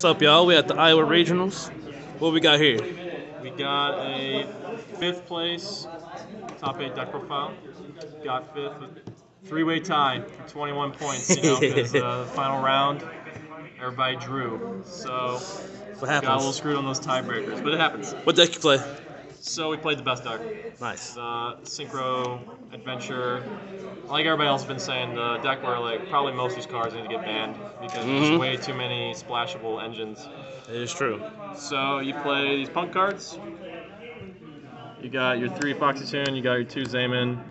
What's up, y'all? We at the Iowa Regionals. What we got here? We got a 5th place, top 8 deck profile. Got 5th with 3-way tie for 21 points, because final round, everybody drew. So What got a little happens? screwed on those tiebreakers, but it happens. What deck you play? So we played the best deck, Nice. the Synchro Adventure. Like everybody else has been saying, the deck where probably most of these cards need to get banned because there's way too many splashable engines. It is true. So you play these Punk cards. You got your 3 Foxy Tune, you got your 2 Zayman,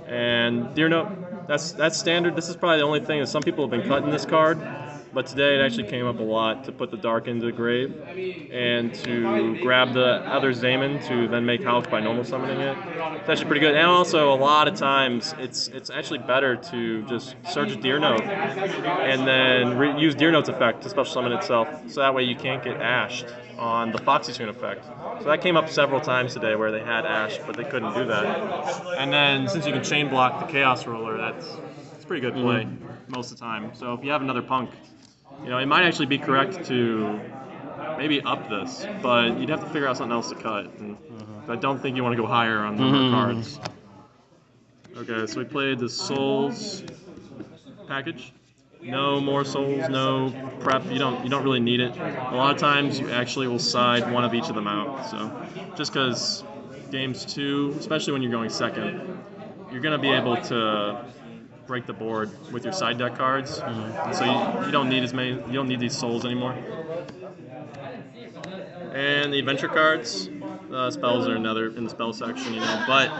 and Deer Note. That's standard. This is probably the only thing that some people have been cutting this card, but today it actually came up a lot to put the Dark into the grave and to grab the other Zayman to then make House by normal summoning it. It's actually pretty good. And also, a lot of times, it's actually better to just search Deer Note and then use Deer Note's effect to special summon itself, so that way you can't get ashed on the Foxy Tune effect. So that came up several times today where they had Ash, but they couldn't do that. And then since you can chain block the Chaos Roller, it's pretty good play most of the time. So if you have another Punk, it might actually be correct to maybe up this, but you'd have to figure out something else to cut. And I don't think you want to go higher on number of cards. Okay, so we played the Souls package. No more souls, no prep. You don't really need it. A lot of times you actually will side one of each of them out. So just because games 2, especially when you're going second, you're gonna be able to break the board with your side deck cards. And so you don't need as many. You don't need these souls anymore. And the adventure cards, spells are another in the spell section, But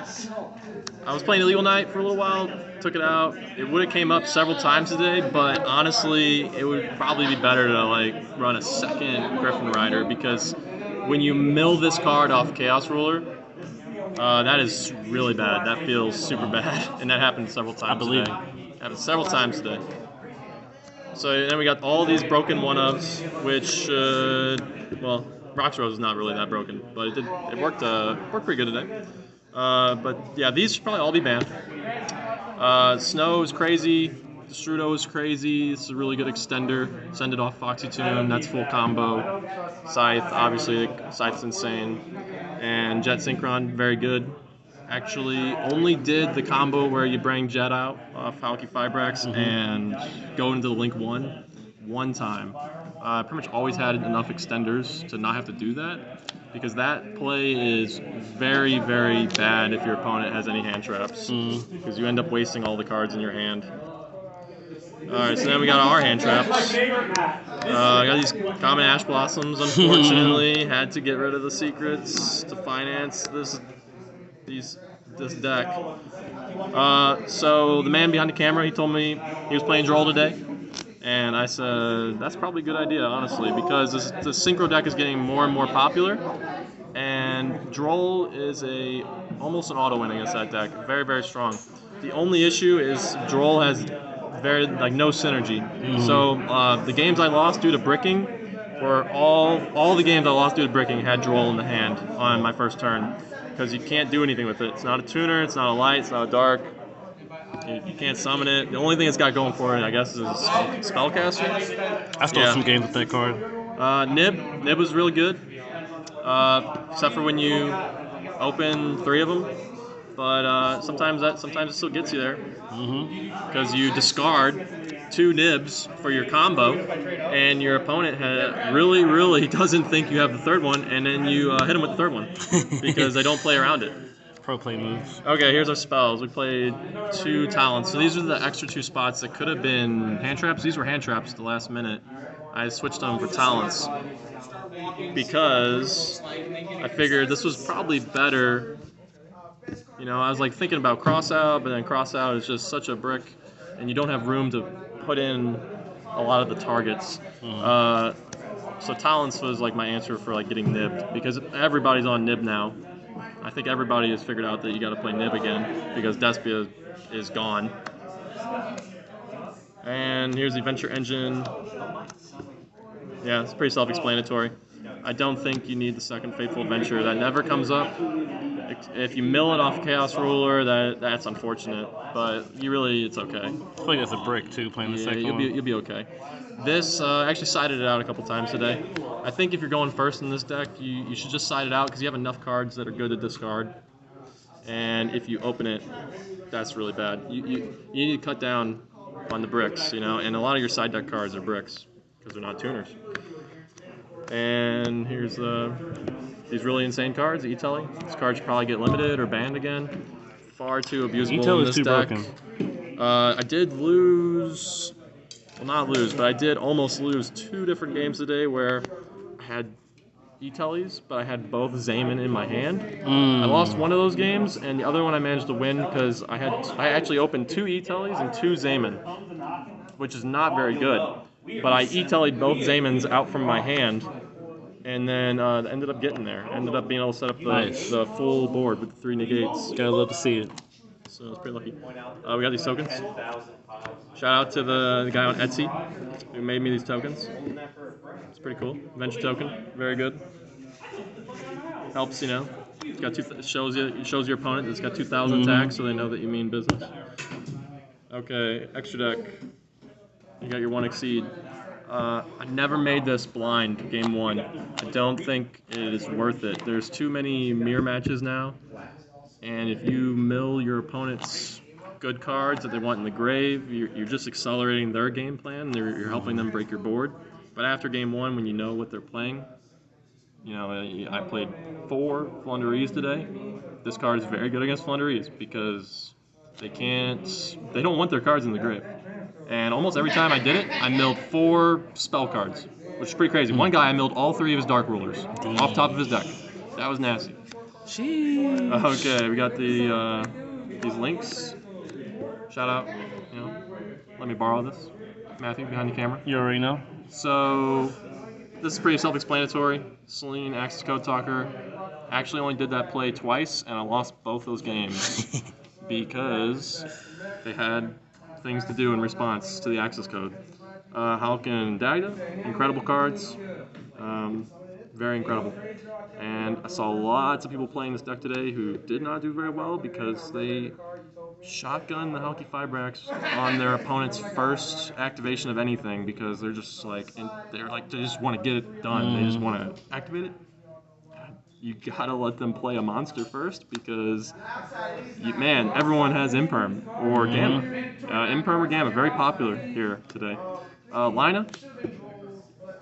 I was playing Illegal Knight for a little while, took it out. It would have came up several times today, but honestly, it would probably be better to run a second Griffin Rider, because when you mill this card off Chaos Ruler, that is really bad. That feels super bad, and that happened several times today. Happened several times today. So then we got all these broken 1-ofs, which, well, Rock's Rose is not really that broken, but it worked pretty good today. But yeah, these should probably all be banned. Snow is crazy. Strudo is crazy. This is a really good extender. Send it off Foxy Tune. That's full combo. Scythe, obviously, Scythe's insane. And Jet Synchron, very good. Actually, only did the combo where you bring Jet out off Halki Fibrax and go into the Link 1 time. Pretty much always had enough extenders to not have to do that, because that play is very, very bad if your opponent has any hand traps, because you end up wasting all the cards in your hand. Alright, so then we got our hand traps. I got these common Ash Blossoms, unfortunately. Had to get rid of the secrets to finance this deck. So the man behind the camera, he told me he was playing Droll today. And I said, that's probably a good idea, honestly, because the Synchro deck is getting more and more popular. And Droll is almost an auto-win against that deck. Very, very strong. The only issue is Droll has no synergy. So the games I lost due to bricking were all the games I lost due to bricking had Droll in the hand on my first turn, because you can't do anything with it. It's not a tuner, it's not a light, it's not a dark. You can't summon it. The only thing it's got going for it, I guess, is Spellcaster. I stole some games with that card. Nib was really good, except for when you open 3 of them. But sometimes it still gets you there, because you discard 2 Nibs for your combo, and your opponent really, really doesn't think you have the 3rd one, and then you hit them with the 3rd one because they don't play around it. Pro play moves. Okay, here's our spells. We played 2 Talents. So these are the extra 2 spots that could have been hand traps. These were hand traps at the last minute. I switched them for Talents because I figured this was probably better. I was thinking about Cross Out, but then Cross Out is just such a brick, and you don't have room to put in a lot of the targets. So Talents was my answer for getting nibbed, because everybody's on nib now. I think everybody has figured out that you got to play Nib again, because Despia is gone. And here's the Adventure Engine. Yeah, it's pretty self-explanatory. I don't think you need the second Fateful Adventure. That never comes up. If you mill it off Chaos Ruler, that's unfortunate, but it's okay. I feel like that's a brick too, playing the second one. You'll be okay. This actually sided it out a couple times today. I think if you're going first in this deck, you should just side it out because you have enough cards that are good to discard. And if you open it, that's really bad. You need to cut down on the bricks, you know, and a lot of your side deck cards are bricks because they're not tuners. And here's these really insane cards, E-Telly. These cards should probably get limited or banned again. Far too abusable in this deck. Broken. I did lose, well not lose, but I did almost lose 2 different games today where I had E-Tellys, but I had both Zayman in my hand. I lost one of those games, and the other one I managed to win because I actually opened 2 E-Tellys and 2 Zayman, which is not very good. But I E-Tellied both Zaymans out from my hand, and then ended up getting there. Ended up being able to set up the full board with the 3 negates. Gotta love to see it. So it's pretty lucky. We got these tokens. Shout out to the guy on Etsy who made me these tokens. It's pretty cool. Adventure token, very good. Helps, you know. It's got it shows your opponent that it's got 2,000 tags, so they know that you mean business. Okay, extra deck. You got your 1 exceed. I never made this blind game 1. I don't think it is worth it. There's too many mirror matches now, and if you mill your opponent's good cards that they want in the grave, you're just accelerating their game plan. You're helping them break your board. But after game 1, when you know what they're playing, you know, I played 4 Flunderees today. This card is very good against Flunderees because they don't want their cards in the grave. And almost every time I did it, I milled 4 spell cards, which is pretty crazy. One guy, I milled all 3 of his Dark Rulers off top of his deck. That was nasty. Sheesh. Okay, we got these links. Shout out, you know, let me borrow this. Matthew, behind the camera. You already know. So, this is pretty self-explanatory. Celine, Axis Code Talker. Actually only did that play twice, and I lost both those games because they had things to do in response to the Axis Code. Hulk and Dagda, incredible cards. Very incredible. And I saw lots of people playing this deck today who did not do very well because they shotgun the Halki Fibrax on their opponent's first activation of anything because they're just like, they just want to get it done. They just want to activate it. You gotta let them play a monster first because, man, everyone has Imperm or Gamma. Imperm or Gamma, very popular here today. Lina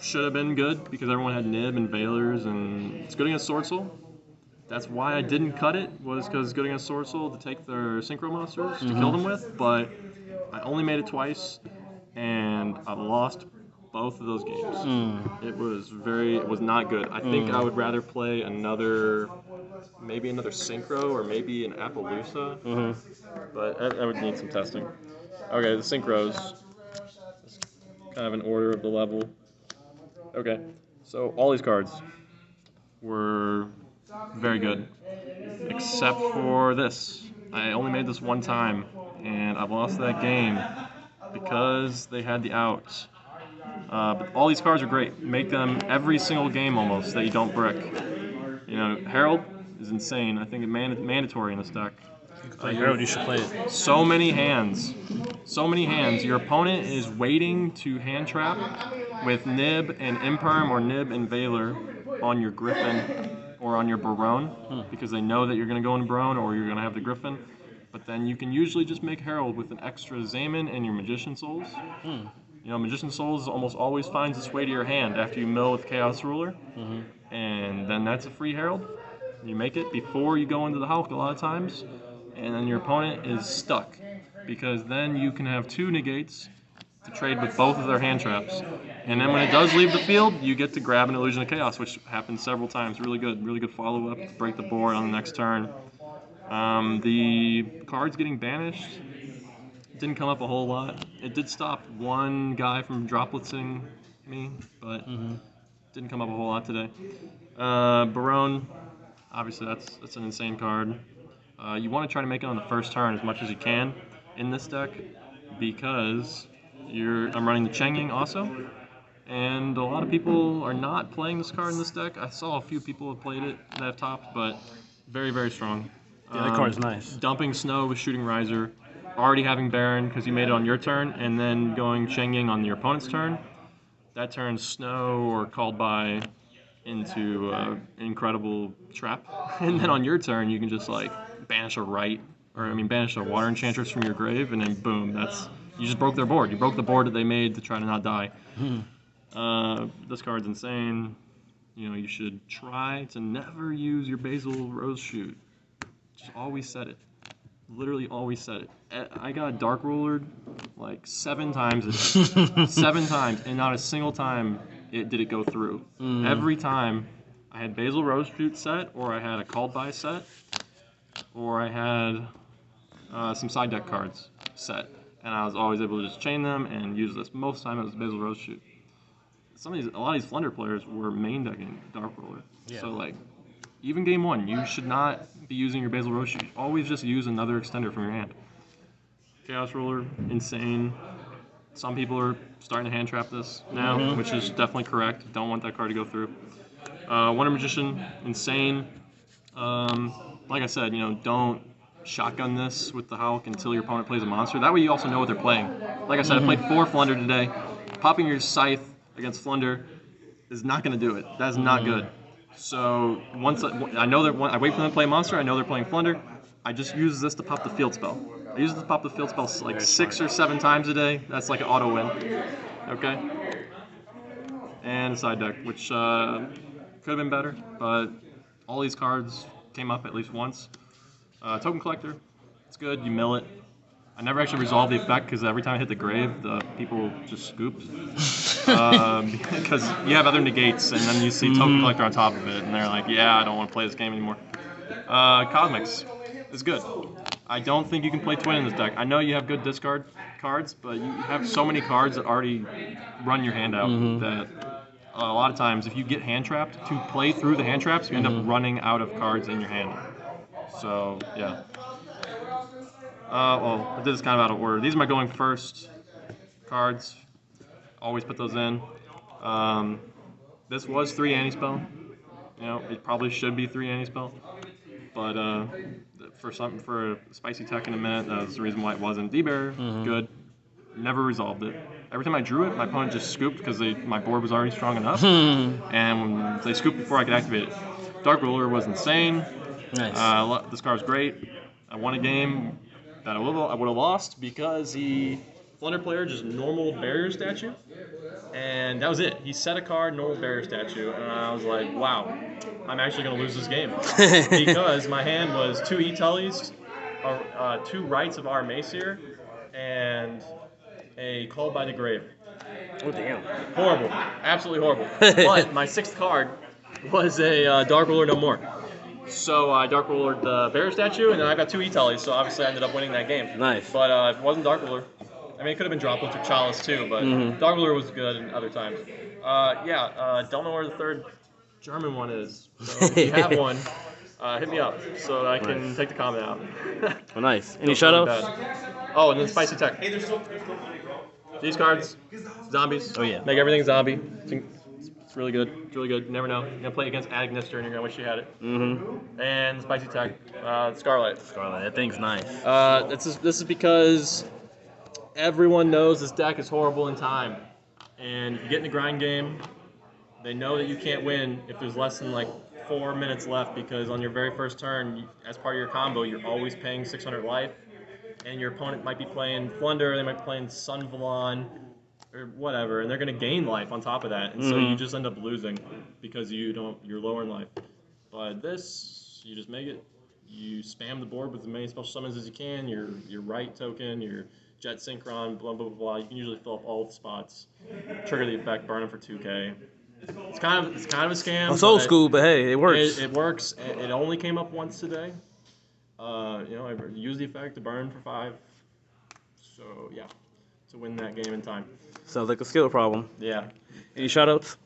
should have been good because everyone had Nib and Veilers, and it's good against Sword Soul. That's why I didn't cut it, was because it's good against Sword Soul to take their Synchro monsters to kill them with, but I only made it twice, and I lost both of those games. It was not good. I think I would rather play maybe another Synchro or maybe an Appaloosa, but I would need some testing. Okay, the Synchros, kind of in order of the level. Okay, so all these cards were very good, except for this. I only made this one time, and I've lost that game because they had the outs. But all these cards are great. Make them every single game almost that you don't brick. You know, Herald is insane. I think it's mandatory in this deck. Herald, you should play it. So many hands. So many hands. Your opponent is waiting to hand trap with Nib and Imperm or Nib and Veiler on your Griffin or on your Barone because they know that you're going to go in Barone or you're going to have the Griffin. But then you can usually just make Herald with an extra Zayman and your Magician Souls. You know, Magician Souls almost always finds its way to your hand after you mill with Chaos Ruler. And then that's a free Herald. You make it before you go into the Hulk a lot of times. And then your opponent is stuck. Because then you can have 2 negates to trade with both of their hand traps. And then when it does leave the field, you get to grab an Illusion of Chaos, which happens several times. Really good follow-up to break the board on the next turn. The cards getting banished didn't come up a whole lot. It did stop one guy from dropletsing me, but didn't come up a whole lot today. Barone, obviously that's an insane card. You want to try to make it on the first turn as much as you can in this deck because I'm running the Cheng-Ying also, and a lot of people are not playing this card in this deck. I saw a few people have played it that have topped, but very, very strong. Yeah, that card's nice. Dumping Snow with Shooting Riser, already having Baron because you made it on your turn, and then going Cheng-Ying on your opponent's turn. that turns snow or called by into incredible trap, and then on your turn you can just like banish a banish a water enchantress from your grave, and then boom, you just broke their board. You broke the board that they made to try to not die. This card's insane. You know, you should try to never use your Basil Rose Shoot. Just always set it. Literally always set it. I got Dark Rollered like 7 times a day. 7 times, and not a single time did it go through. Every time I had Basil Rose Shoot set, or I had a Called By set, or I had some side deck cards set, and I was always able to just chain them and use this. Most of the time it was Basil Rose Shoot. A lot of these Flunder players were main decking Dark Roller. Yeah. So like, even game 1, you should not be using your Basil Rose Shoot. Always just use another extender from your hand. Chaos Roller, insane. Some people are starting to hand trap this now, which is definitely correct. Don't want that card to go through. Wonder Magician, insane. Like I said, you know, don't shotgun this with the Hulk until your opponent plays a monster. That way you also know what they're playing. Like I said, I played 4 Flunder today. Popping your Scythe against Flunder is not going to do it. That's not good. So once I know I wait for them to play a monster, I know they're playing Flunder, I just use this to pop the field spell. I use it to pop the field spell like 6 or 7 times a day. That's like an auto win. Okay? And a side deck, which could have been better, but all these cards came up at least once. Token Collector, it's good, you mill it. I never actually resolved the effect because every time I hit the grave, the people just scooped. Because you have other negates, and then you see Token Collector on top of it, and they're like, yeah, I don't want to play this game anymore. Cosmics is good. I don't think you can play Twin in this deck. I know you have good discard cards, but you have so many cards that already run your hand out that a lot of times, if you get hand trapped, to play through the hand traps, you end up running out of cards in your hand. So, yeah. Well, I did this kind of out of order. These are my going first cards. Always put those in. This was 3 anti-spell. You know, it probably should be 3 anti-spell. But for a spicy tech in a minute, that was the reason why it wasn't. D-Bear, good. Never resolved it. Every time I drew it, my opponent just scooped because my board was already strong enough. And they scooped before I could activate it. Dark Roller was insane. Nice. This card was great. I won a game that I would have lost because the Flunder player just normal barrier statue, and that was it. He set a card, normal barrier statue, and I was like, wow, I'm actually going to lose this game because my hand was 2 E-Tullys, 2 Rites of our Macier, and a Call by the Grave. Oh, damn. Horrible. Absolutely horrible. But my 6th card was a Dark Roller No More. So I Dark Rollered the Barrier Statue, and then I got 2 E-Tullys, so obviously I ended up winning that game. Nice. But if it wasn't Dark Roller, I mean, it could have been Droplet or Chalice too, but Dark Roller was good in other times. Don't know where the 3rd German one is. So if you have one, hit me up so I can take the comment out. Well, nice. Any shoutouts? Oh, and then Spicy Tech. These cards, zombies. Oh, yeah. Make everything zombie. It's really good. It's really good. You never know. You're going to play against Agnister and you're going to wish you had it. And Spicy Tech, Scarlet. Scarlet, that thing's nice. This is because everyone knows this deck is horrible in time. And if you get in a grind game, they know that you can't win if there's less than like 4 minutes left, because on your very first turn, as part of your combo, you're always paying 600 life. And your opponent might be playing Flunder, they might be playing Sun Valon, or whatever, and they're going to gain life on top of that, and so you just end up losing because you're lower in life. But this, you just make it, you spam the board with as many special summons as you can, your right token, your Jet Synchron, blah, blah, blah. You can usually fill up all the spots, trigger the effect, burn them for 2K. It's kind of a scam. It's old school, but hey, it works. It works. It only came up once today. I used the effect to burn for 5. So, yeah, to win that game in time. Sounds like a skill problem. Yeah. Any shoutouts?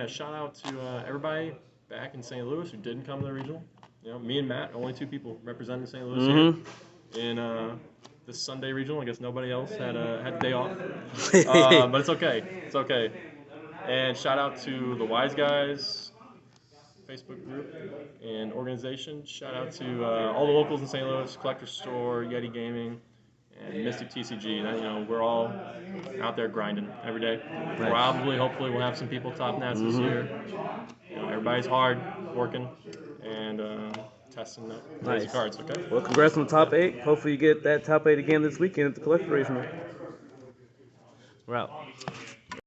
Shout out to everybody back in St. Louis who didn't come to the regional. You know, me and Matt, only 2 people representing St. Louis here. In this Sunday regional, I guess nobody else had a day off. But it's okay. It's okay. And shout out to the Wiseguys Facebook group and organization. Shout out to all the locals in St. Louis, Collector Store, Yeti Gaming, and Mystic TCG. That, you know, we're all out there grinding every day. Nice. Probably, hopefully, we'll have some people top nats this year. You know, everybody's hard working and testing the crazy cards. Okay. Well, congrats on the top 8. Hopefully you get that top 8 again this weekend at the Collector Regional. We're out.